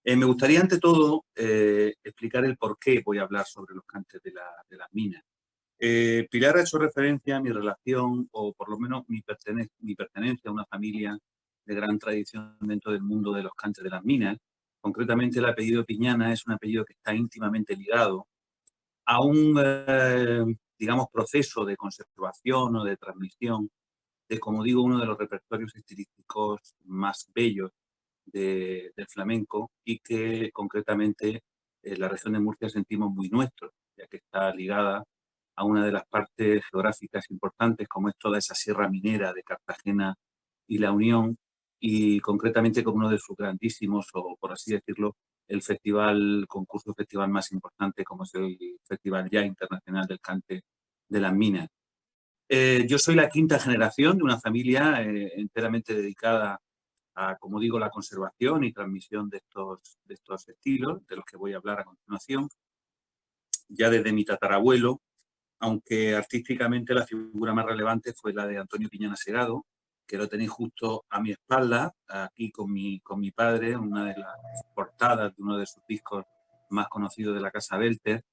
Me gustaría, ante todo, explicar el por qué voy a hablar sobre los cantes de las minas. Pilar ha hecho referencia a mi relación, o por lo menos mi pertenencia a una familia de gran tradición dentro del mundo de los cantes de las minas. Concretamente, el apellido Piñana es un apellido que está íntimamente ligado a un, digamos, proceso de conservación o de transmisión de, como digo, uno de los repertorios estilísticos más bellos del flamenco y que concretamente en la región de Murcia sentimos muy nuestro, ya que está ligada a una de las partes geográficas importantes, como es toda esa sierra minera de Cartagena y La Unión, y concretamente como uno de sus grandísimos, o por así decirlo, el festival más importante, como es el Festival ya Internacional del Cante de las Minas. Yo soy la quinta generación de una familia enteramente dedicada a, como digo, la conservación y transmisión de estos estilos, de los que voy a hablar a continuación, ya desde mi tatarabuelo, aunque artísticamente la figura más relevante fue la de Antonio Piñana Segado, que lo tenéis justo a mi espalda, aquí con mi padre, una de las portadas de uno de sus discos más conocidos de la Casa Belter,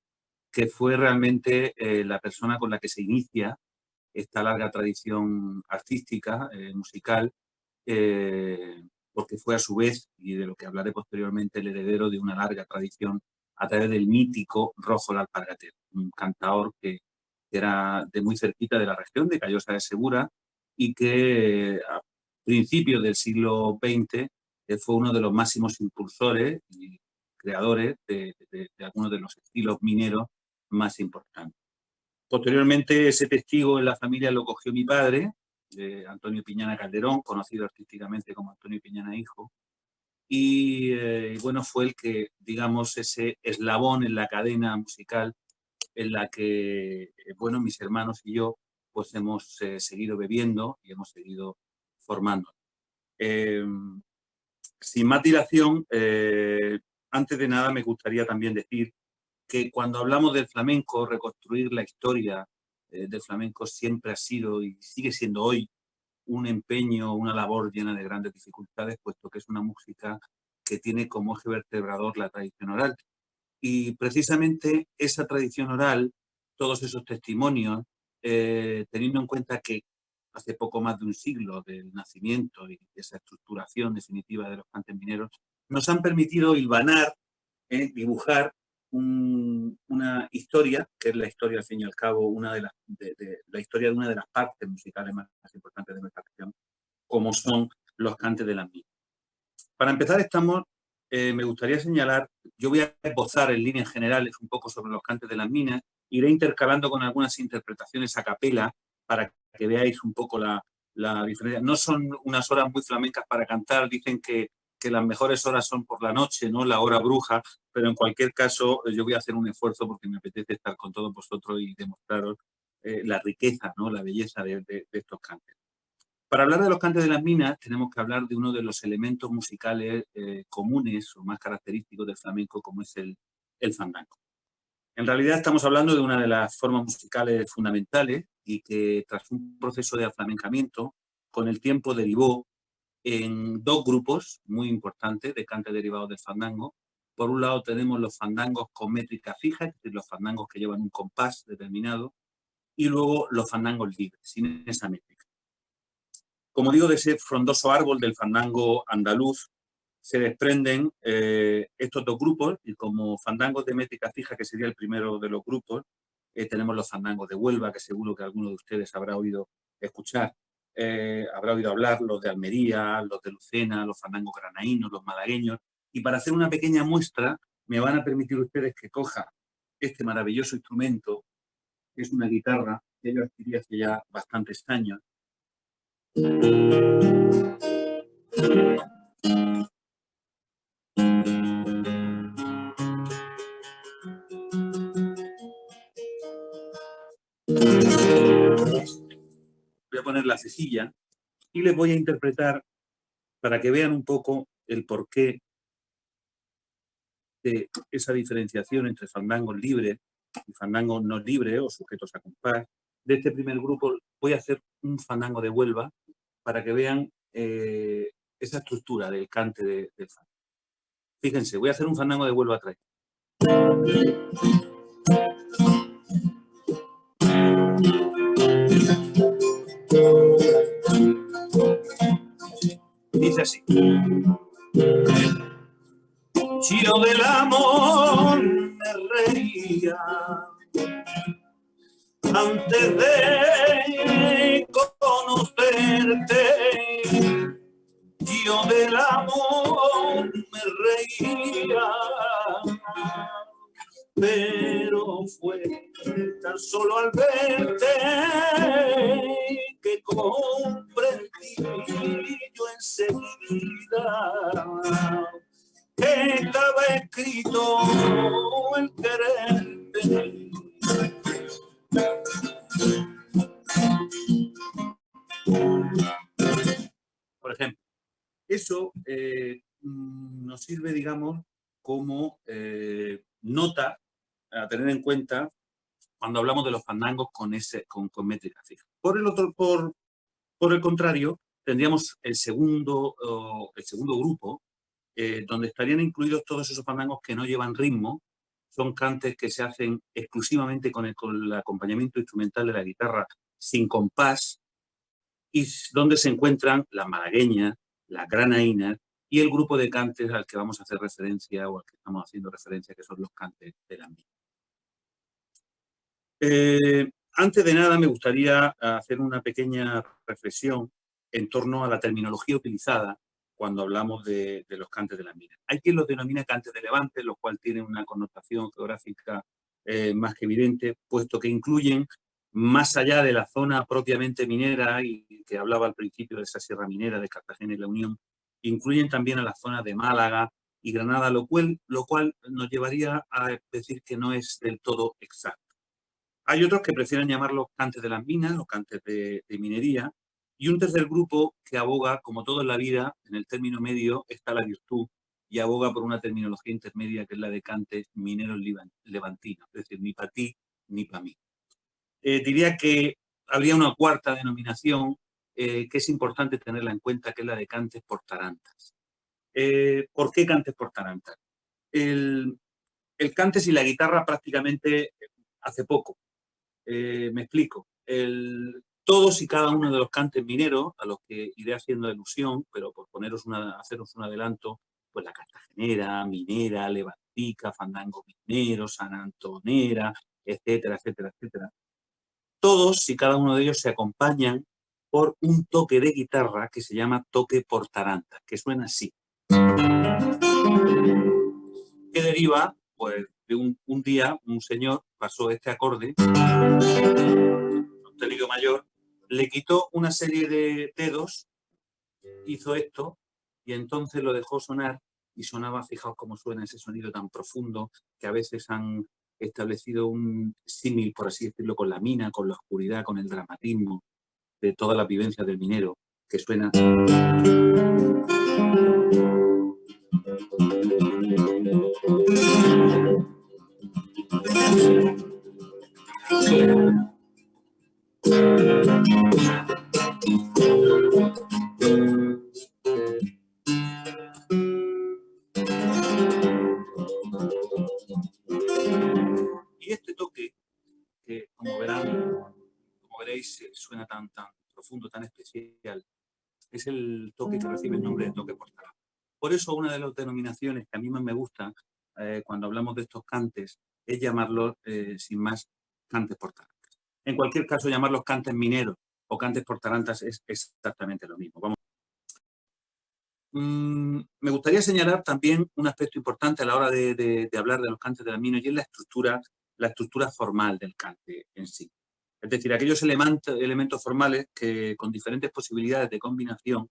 que fue realmente la persona con la que se inicia esta larga tradición artística, musical, eh, porque fue a su vez, y de lo que hablaré posteriormente, el heredero de una larga tradición a través del mítico Rojo de Alpargater, un cantaor que era de muy cerquita de la región, de Callosa de Segura, y que a principios del siglo XX fue uno de los máximos impulsores y creadores de algunos de los estilos mineros más importantes. Posteriormente, ese testigo en la familia lo cogió mi padre, Antonio Piñana Calderón, conocido artísticamente como Antonio Piñana Hijo, y bueno, fue el que, digamos, ese eslabón en la cadena musical en la que, bueno, mis hermanos y yo, pues hemos seguido bebiendo y hemos seguido formando. Eh, Sin más dilación, antes de nada me gustaría también decir que cuando hablamos del flamenco, reconstruir la historia del flamenco siempre ha sido y sigue siendo hoy un empeño, una labor llena de grandes dificultades, puesto que es una música que tiene como eje vertebrador la tradición oral. Y precisamente esa tradición oral, todos esos testimonios, teniendo en cuenta que hace poco más de un siglo del nacimiento y de esa estructuración definitiva de los cantes mineros, nos han permitido hilvanar, dibujar una historia, que es la historia, al fin y al cabo, la historia de una de las partes musicales más importantes de nuestra región, como son los cantes de las minas. Para empezar, me gustaría señalar, yo voy a esbozar en líneas generales un poco sobre los cantes de las minas, iré intercalando con algunas interpretaciones a capela para que veáis un poco la diferencia. No son unas horas muy flamencas para cantar, dicen que las mejores horas son por la noche, ¿no? La hora bruja, pero en cualquier caso yo voy a hacer un esfuerzo porque me apetece estar con todos vosotros y demostraros la riqueza, ¿no? La belleza de estos cantes. Para hablar de los cantes de las minas, tenemos que hablar de uno de los elementos musicales comunes o más característicos del flamenco, como es el fandango. En realidad estamos hablando de una de las formas musicales fundamentales y que tras un proceso de aflamencamiento, con el tiempo derivó en dos grupos muy importantes de cantes derivados del fandango. Por un lado tenemos los fandangos con métrica fija, es decir, los fandangos que llevan un compás determinado, y luego los fandangos libres, sin esa métrica. Como digo, de ese frondoso árbol del fandango andaluz se desprenden estos dos grupos, y como fandangos de métrica fija, que sería el primero de los grupos, tenemos los fandangos de Huelva, que seguro que alguno de ustedes habrá oído escuchar, habrá oído hablar, los de Almería, los de Lucena, los fandangos granaínos, los malagueños. Y para hacer una pequeña muestra, me van a permitir ustedes que coja este maravilloso instrumento, que es una guitarra que yo adquirí hace ya bastantes años. Voy a poner la cejilla y les voy a interpretar para que vean un poco el porqué de esa diferenciación entre fandangos libres y fandangos no libres o sujetos a compás. De este primer grupo voy a hacer un fandango de Huelva para que vean esa estructura del cante del fandango. Fíjense, voy a hacer un fandango de vuelvo a traer. Dice así. Yo del amor me reía antes de conocerte. Yo del amor me reía, pero fue tan solo al verte que comprendí yo enseguida que estaba escrito el quererte. Por ejemplo, eso nos sirve, digamos, como nota a tener en cuenta cuando hablamos de los fandangos con métrica fija. Por el contrario, tendríamos el segundo grupo, donde estarían incluidos todos esos fandangos que no llevan ritmo, son cantes que se hacen exclusivamente con el acompañamiento instrumental de la guitarra sin compás, y donde se encuentran las malagueñas, las granainas y el grupo de cantes al que vamos a hacer referencia o al que estamos haciendo referencia, que son los cantes de la mina. Antes de nada, me gustaría hacer una pequeña reflexión en torno a la terminología utilizada cuando hablamos de los cantes de la mina. Hay quien los denomina cantes de levante, lo cual tiene una connotación geográfica más que evidente, puesto que incluyen, más allá de la zona propiamente minera, y que hablaba al principio de esa sierra minera de Cartagena y La Unión, incluyen también a las zonas de Málaga y Granada, lo cual nos llevaría a decir que no es del todo exacto. Hay otros que prefieren llamarlos cantes de las minas o cantes de minería, y un tercer grupo que aboga, como todo en la vida, en el término medio está la virtud, y aboga por una terminología intermedia que es la de cantes mineros levantinos, es decir, ni para ti ni para mí. Diría que habría una cuarta denominación que es importante tenerla en cuenta, que es la de cantes por tarantas. ¿Por qué cantes por tarantas? El cantes y la guitarra prácticamente hace poco. Me explico. Todos y cada uno de los cantes mineros, a los que iré haciendo alusión, pero por haceros un adelanto, pues la cartagenera, minera, levantica, fandango minero, sanantonera, etcétera, etcétera, etcétera. Todos y cada uno de ellos se acompañan por un toque de guitarra que se llama toque por taranta, que suena así. Que deriva, pues, de un día un señor pasó este acorde, sostenido mayor, le quitó una serie de dedos, hizo esto, y entonces lo dejó sonar, y sonaba, fijaos cómo suena ese sonido tan profundo, que a veces han establecido un símil, por así decirlo, con la mina, con la oscuridad, con el dramatismo de todas las vivencias del minero, que suena... Y este toque, que como veréis, suena tan profundo, tan especial, es el toque que recibe el nombre de toque por taranta. Por eso una de las denominaciones que a mí más me gusta cuando hablamos de estos cantes es llamarlos, sin más, cantes por tarantas. En cualquier caso, llamarlos cantes mineros o cantes por tarantas es exactamente lo mismo. Vamos. Me gustaría señalar también un aspecto importante a la hora de hablar de los cantes de la mina, y es la estructura formal del cante en sí. Es decir, aquellos elementos formales que con diferentes posibilidades de combinación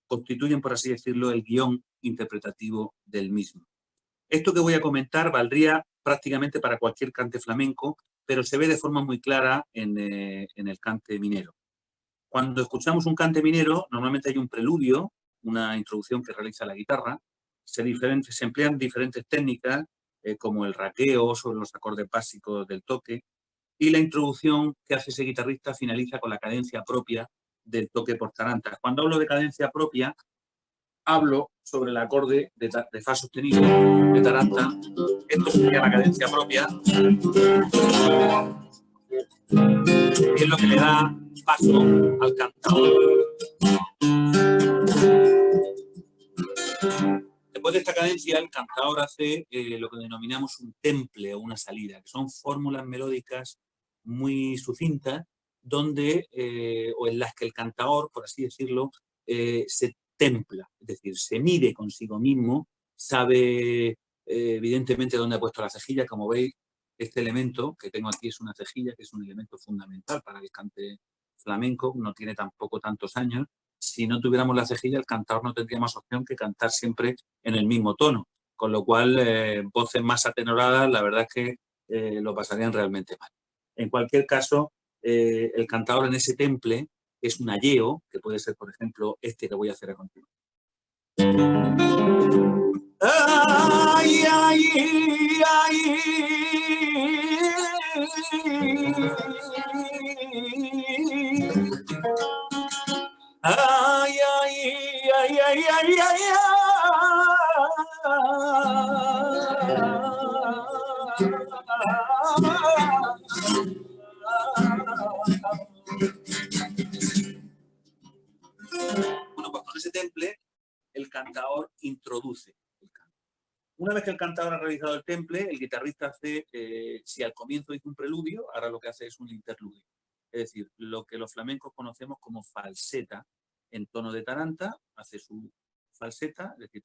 constituyen, por así decirlo, el guión interpretativo del mismo. Esto que voy a comentar valdría prácticamente para cualquier cante flamenco, pero se ve de forma muy clara en el cante minero. Cuando escuchamos un cante minero, normalmente hay un preludio, una introducción que realiza la guitarra, se emplean diferentes técnicas, como el raqueo sobre los acordes básicos del toque, y la introducción que hace ese guitarrista finaliza con la cadencia propia del toque por tarantas. Cuando hablo de cadencia propia, hablo sobre el acorde de fa sostenido de taranta. Esto sería la cadencia propia, y es lo que le da paso al cantador. Después de esta cadencia, el cantador hace lo que denominamos un temple o una salida, que son fórmulas melódicas muy sucintas, donde, o en las que el cantador, por así decirlo, se templa, es decir, se mide consigo mismo, sabe evidentemente dónde ha puesto la cejilla. Como veis, este elemento que tengo aquí es una cejilla, que es un elemento fundamental para el cante flamenco, no tiene tampoco tantos años. Si no tuviéramos la cejilla, el cantador no tendría más opción que cantar siempre en el mismo tono, con lo cual voces más atenoradas, la verdad es que lo pasarían realmente mal. En cualquier caso, el cantador en ese temple es un ayeo, que puede ser, por ejemplo, este que voy a hacer a continuación. Ay, ay, ay, ay, ay, ay, ay, ay, bueno, pues con ese temple el cantador introduce el canto. Una vez que el cantador ha realizado el temple, el guitarrista hace, si al comienzo hizo un preludio, ahora lo que hace es un interludio. Es decir, lo que los flamencos conocemos como falseta en tono de taranta, hace su falseta, es decir,